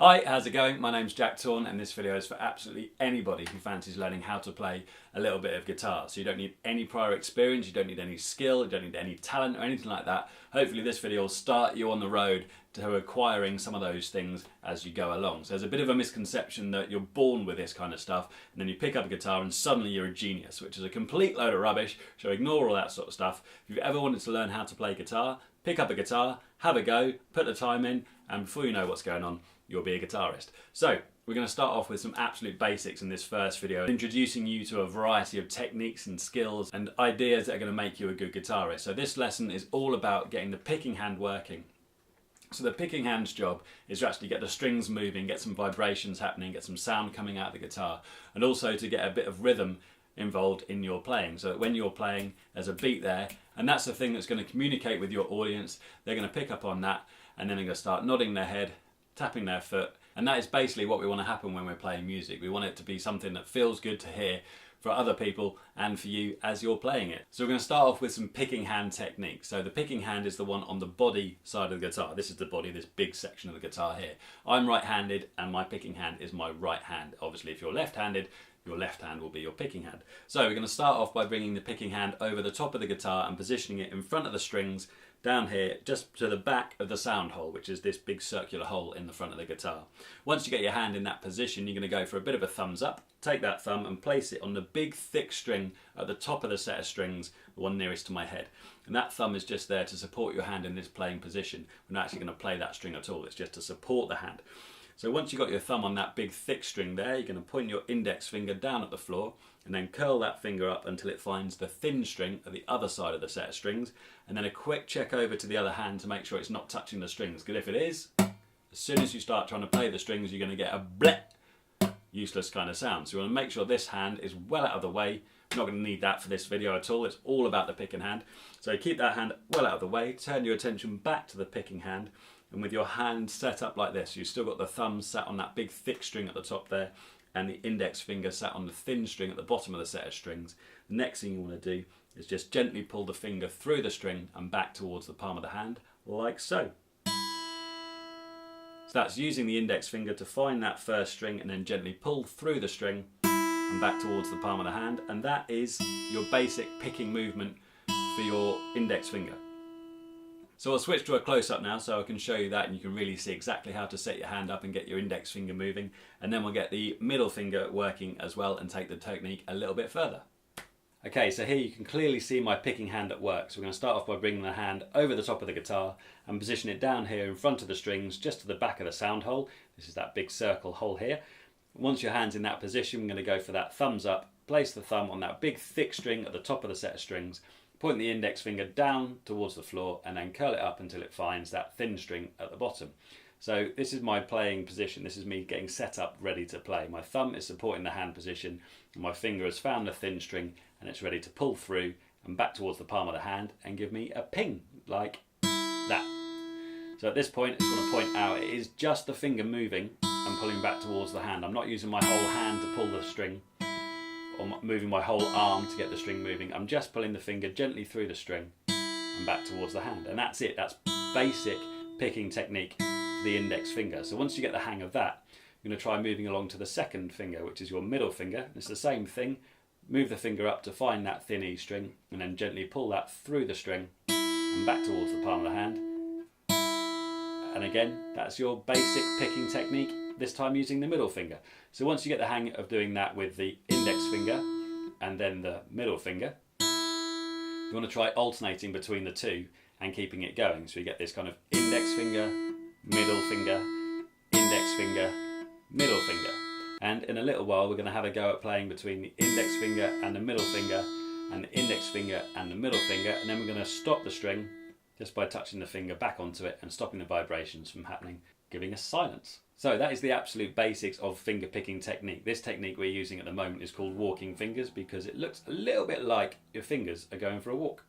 Hi, how's it going? My name's Jack Torn and this video is for absolutely anybody who fancies learning how to play a little bit of guitar. So you don't need any prior experience, you don't need any skill, you don't need any talent or anything like that. Hopefully this video will start you on the road to acquiring some of those things as you go along. So there's a bit of a misconception that you're born with this kind of stuff and then you pick up a guitar and suddenly you're a genius, which is a complete load of rubbish, so ignore all that sort of stuff. If you've ever wanted to learn how to play guitar, pick up a guitar, have a go, put the time in, and before you know what's going on, you'll be a guitarist. So we're going to start off with some absolute basics in this first video, introducing you to a variety of techniques and skills and ideas that are going to make you a good guitarist. So this lesson is all about getting the picking hand working. So the picking hand's job is to actually get the strings moving, get some vibrations happening, get some sound coming out of the guitar, and also to get a bit of rhythm involved in your playing, so that when you're playing there's a beat there, and that's the thing that's going to communicate with your audience. They're going to pick up on that and then they're going to start nodding their head, tapping their foot, and that is basically what we want to happen when we're playing music. We want it to be something that feels good to hear for other people and for you as you're playing it. So we're going to start off with some picking hand techniques. So the picking hand is the one on the body side of the guitar. This is the body, this big section of the guitar here. I'm right-handed and my picking hand is my right hand. Obviously if you're left-handed, your left hand will be your picking hand. So we're going to start off by bringing the picking hand over the top of the guitar and positioning it in front of the strings down here, just to the back of the sound hole, which is this big circular hole in the front of the guitar. Once you get your hand in that position, you're going to go for a bit of a thumbs up. Take that thumb and place it on the big thick string at the top of the set of strings, the one nearest to my head. And that thumb is just there to support your hand in this playing position. We're not actually going to play that string at all, it's just to support the hand. So once you've got your thumb on that big thick string there, you're going to point your index finger down at the floor and then curl that finger up until it finds the thin string at the other side of the set of strings, and then a quick check over to the other hand to make sure it's not touching the strings, because if it is, as soon as you start trying to play the strings, you're going to get a bleh, useless kind of sound. So you want to make sure this hand is well out of the way. We're not going to need that for this video at all, it's all about the picking hand. So keep that hand well out of the way, turn your attention back to the picking hand, and with your hand set up like this, you've still got the thumb sat on that big thick string at the top there, and the index finger sat on the thin string at the bottom of the set of strings. The next thing you want to do is just gently pull the finger through the string and back towards the palm of the hand, like so. So that's using the index finger to find that first string and then gently pull through the string and back towards the palm of the hand, and that is your basic picking movement for your index finger. So I'll switch to a close-up now so I can show you that and you can really see exactly how to set your hand up and get your index finger moving, and then we'll get the middle finger working as well and take the technique a little bit further. Okay, so here you can clearly see my picking hand at work. So we're going to start off by bringing the hand over the top of the guitar and position it down here in front of the strings, just to the back of the sound hole. This is that big circle hole here. Once your hand's in that position, we're going to go for that thumbs up, place the thumb on that big thick string at the top of the set of strings, point the index finger down towards the floor and then curl it up until it finds that thin string at the bottom. So this is my playing position, this is me getting set up ready to play. My thumb is supporting the hand position and my finger has found the thin string and it's ready to pull through and back towards the palm of the hand and give me a ping like that. So at this point I just want to point out it is just the finger moving and pulling back towards the hand. I'm not using my whole hand to pull the string or moving my whole arm to get the string moving. I'm just pulling the finger gently through the string and back towards the hand, and that's it. That's basic picking technique for the index finger. So once you get the hang of that, you're going to try moving along to the second finger, which is your middle finger. It's the same thing. Move the finger up to find that thin E string and then gently pull that through the string and back towards the palm of the hand. And again, that's your basic picking technique, this time using the middle finger. So once you get the hang of doing that with the index finger and then the middle finger, you want to try alternating between the two and keeping it going. So you get this kind of index finger, middle finger, index finger, middle finger. And in a little while we're going to have a go at playing between the index finger and the middle finger and the index finger and the middle finger, and then we're going to stop the string just by touching the finger back onto it and stopping the vibrations from happening, giving us silence. So that is the absolute basics of finger picking technique. This technique we're using at the moment is called walking fingers because it looks a little bit like your fingers are going for a walk.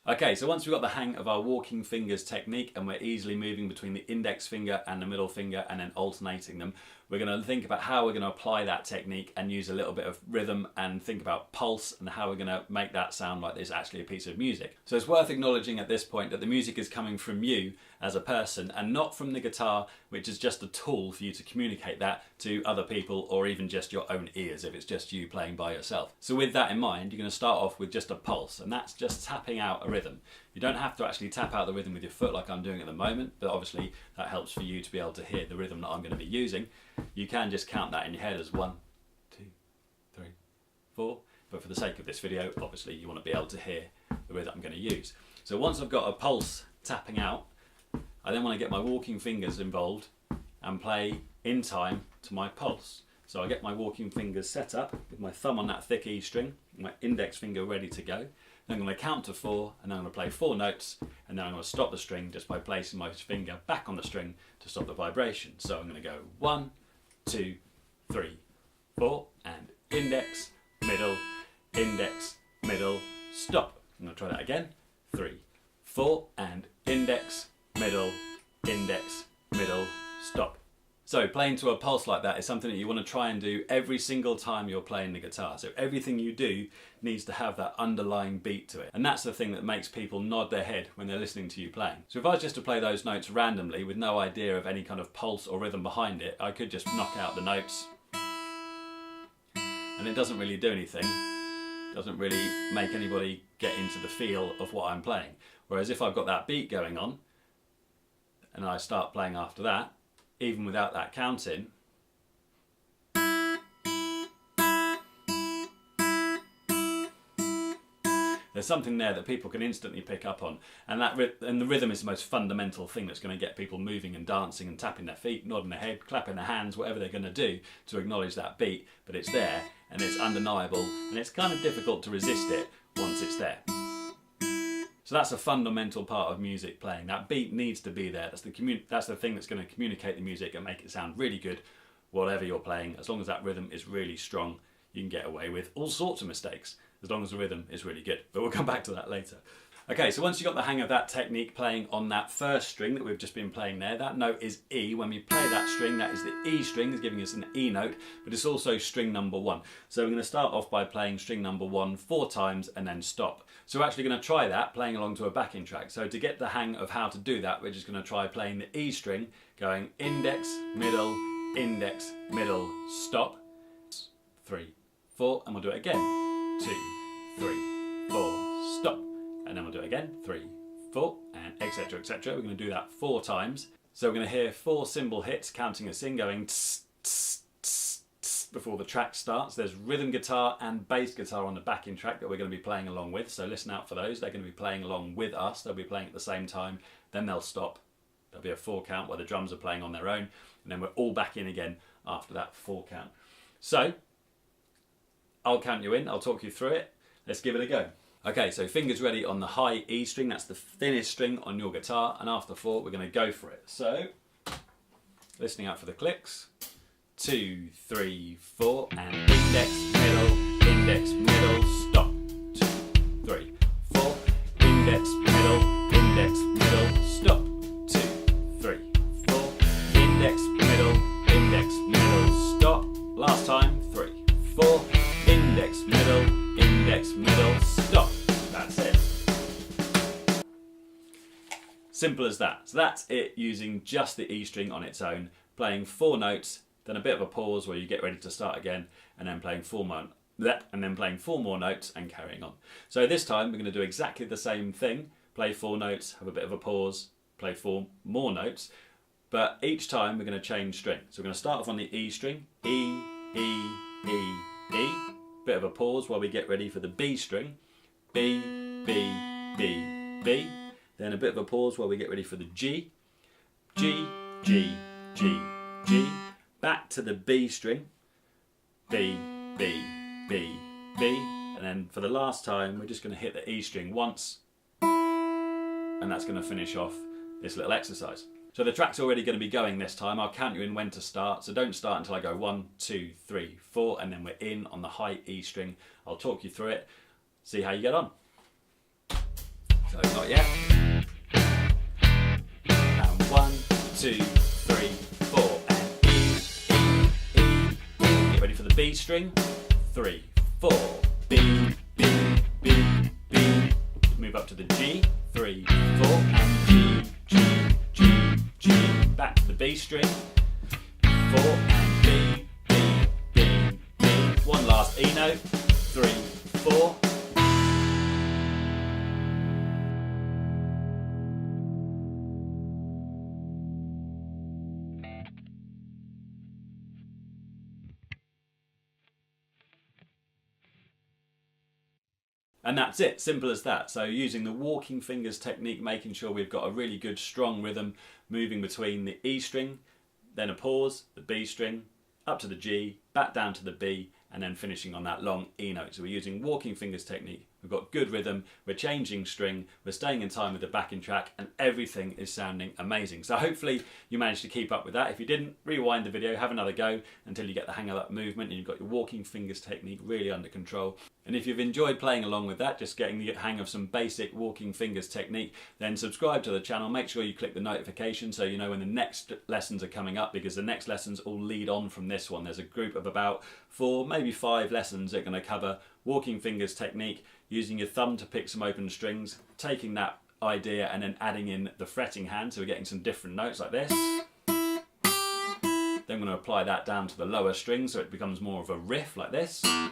Okay, so once we've got the hang of our walking fingers technique and we're easily moving between the index finger and the middle finger and then alternating them, we're going to think about how we're going to apply that technique and use a little bit of rhythm and think about pulse and how we're going to make that sound like there's actually a piece of music. So it's worth acknowledging at this point that the music is coming from you as a person and not from the guitar, which is just a tool for you to communicate that to other people or even just your own ears if it's just you playing by yourself. So with that in mind, you're going to start off with just a pulse, and that's just tapping out a rhythm. You don't have to actually tap out the rhythm with your foot like I'm doing at the moment, but obviously that helps for you to be able to hear the rhythm that I'm going to be using. You can just count that in your head as 1, 2, 3, 4, but for the sake of this video, obviously you want to be able to hear the rhythm I'm going to use. So once I've got a pulse tapping out, I then want to get my walking fingers involved and play in time to my pulse. So I get my walking fingers set up with my thumb on that thick E string, my index finger ready to go. Then I'm going to count to 4 and then I'm going to play 4 notes and then I'm going to stop the string just by placing my finger back on the string to stop the vibration. So I'm going to go 1, 2, 3, 4 and index, middle, stop. I'm going to try that again. 3, 4 and index, middle, stop. So playing to a pulse like that is something that you want to try and do every single time you're playing the guitar. So everything you do needs to have that underlying beat to it. And that's the thing that makes people nod their head when they're listening to you playing. So if I was just to play those notes randomly with no idea of any kind of pulse or rhythm behind it, I could just knock out the notes and it doesn't really do anything. It doesn't really make anybody get into the feel of what I'm playing. Whereas if I've got that beat going on and I start playing after that, even without that counting, there's something there that people can instantly pick up on, and the rhythm is the most fundamental thing that's going to get people moving and dancing and tapping their feet, nodding their head, clapping their hands, whatever they're going to do to acknowledge that beat. But it's there and it's undeniable, and it's kind of difficult to resist it once it's there. So that's a fundamental part of music playing. That beat needs to be there. That's the thing that's going to communicate the music and make it sound really good, whatever you're playing. As long as that rhythm is really strong, you can get away with all sorts of mistakes, as long as the rhythm is really good. But we'll come back to that later. Okay, so once you've got the hang of that technique playing on that first string that we've just been playing there, that note is E. When we play that string, that is the E string, is giving us an E note, but it's also string number 1. So we're going to start off by playing string number 1 4 times and then stop. So we're actually going to try that playing along to a backing track. So to get the hang of how to do that, we're just going to try playing the E string, going index, middle, stop, 3, 4, and we'll do it again, 2, 3, 4, stop. And then we'll do it again, 3, 4, and etc, etc. We're going to do that 4 times. So we're going to hear 4 cymbal hits counting us in, going tss, tss, tss, tss, before the track starts. There's rhythm guitar and bass guitar on the backing track that we're going to be playing along with. So listen out for those. They're going to be playing along with us. They'll be playing at the same time. Then they'll stop. There'll be a 4 count where the drums are playing on their own. And then we're all back in again after that 4 count. So I'll count you in. I'll talk you through it. Let's give it a go. Okay, so fingers ready on the high E string, that's the thinnest string on your guitar, and after 4 we're going to go for it. So, listening out for the clicks, 2, 3, 4, and index, middle, stop, 2, 3, 4, index, middle, stop, 2, 3, 4, index, middle, stop, last time, 3, 4, index, middle, stop. That's it. Simple as that. So that's it using just the E string on its own, playing 4 notes, then a bit of a pause where you get ready to start again, and then playing 4 more notes and carrying on. So this time we're going to do exactly the same thing, play 4 notes, have a bit of a pause, play 4 more notes, but each time we're going to change string. So we're going to start off on the E string, E, E, E, E, bit of a pause while we get ready for the B string, B, B, B, B, then a bit of a pause while we get ready for the G, G, G, G, G, back to the B string, B, B, B, B, and then for the last time we're just going to hit the E string once, and that's going to finish off this little exercise. So the track's already going to be going this time. I'll count you in when to start, so don't start until I go 1, 2, 3, 4, and then we're in on the high E string. I'll talk you through it, see how you get on. So not yet. And 1, 2, 3, 4, and E. Get ready for the B string. 3, 4, B, B, B, B. Move up to the G. 3, 4, and G, G, G, G. Back to the B string. 4 and B, B, B, B. One last E note. 3, 4. And that's it, simple as that. So using the walking fingers technique, making sure we've got a really good strong rhythm, moving between the E string, then a pause, the B string, up to the G, back down to the B, and then finishing on that long E note. So we're using walking fingers technique. We've got good rhythm, we're changing string, we're staying in time with the backing track, and everything is sounding amazing. So hopefully you managed to keep up with that. If you didn't, rewind the video, have another go until you get the hang of that movement and you've got your walking fingers technique really under control. And if you've enjoyed playing along with that, just getting the hang of some basic walking fingers technique, then subscribe to the channel. Make sure you click the notification so you know when the next lessons are coming up, because the next lessons all lead on from this one. There's a group of about 4, maybe 5 lessons that are going to cover walking fingers technique, using your thumb to pick some open strings, taking that idea and then adding in the fretting hand, so we're getting some different notes like this. Then I'm going to apply that down to the lower string so it becomes more of a riff like this. Then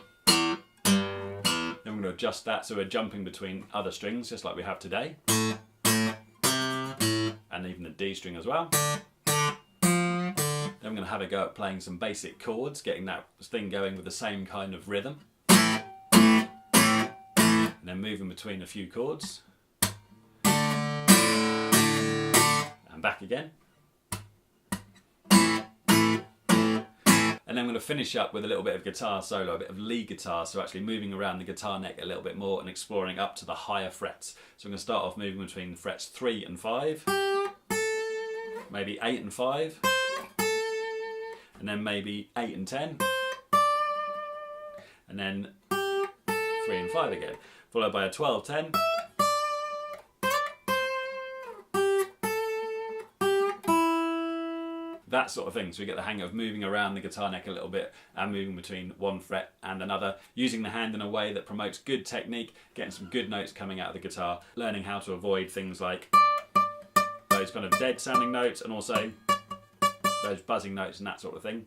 I'm going to adjust that so we're jumping between other strings just like we have today. And even the D string as well. Then I'm going to have a go at playing some basic chords, getting that thing going with the same kind of rhythm. And then moving between a few chords. And back again. And then I'm going to finish up with a little bit of guitar solo, a bit of lead guitar, so actually moving around the guitar neck a little bit more and exploring up to the higher frets. So I'm going to start off moving between frets 3 and 5, maybe 8 and 5, and then maybe 8 and 10, and then 3 and 5 again, followed by a 12-10, that sort of thing. So we get the hang of moving around the guitar neck a little bit and moving between one fret and another, using the hand in a way that promotes good technique, getting some good notes coming out of the guitar, learning how to avoid things like those kind of dead sounding notes and also those buzzing notes and that sort of thing.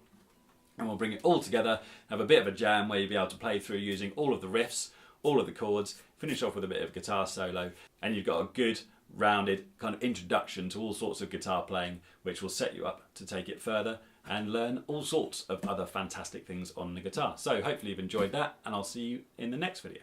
And we'll bring it all together, have a bit of a jam where you'll be able to play through using all of the riffs, all of the chords, finish off with a bit of guitar solo, and you've got a good rounded kind of introduction to all sorts of guitar playing, which will set you up to take it further and learn all sorts of other fantastic things on the guitar. So hopefully you've enjoyed that, and I'll see you in the next video.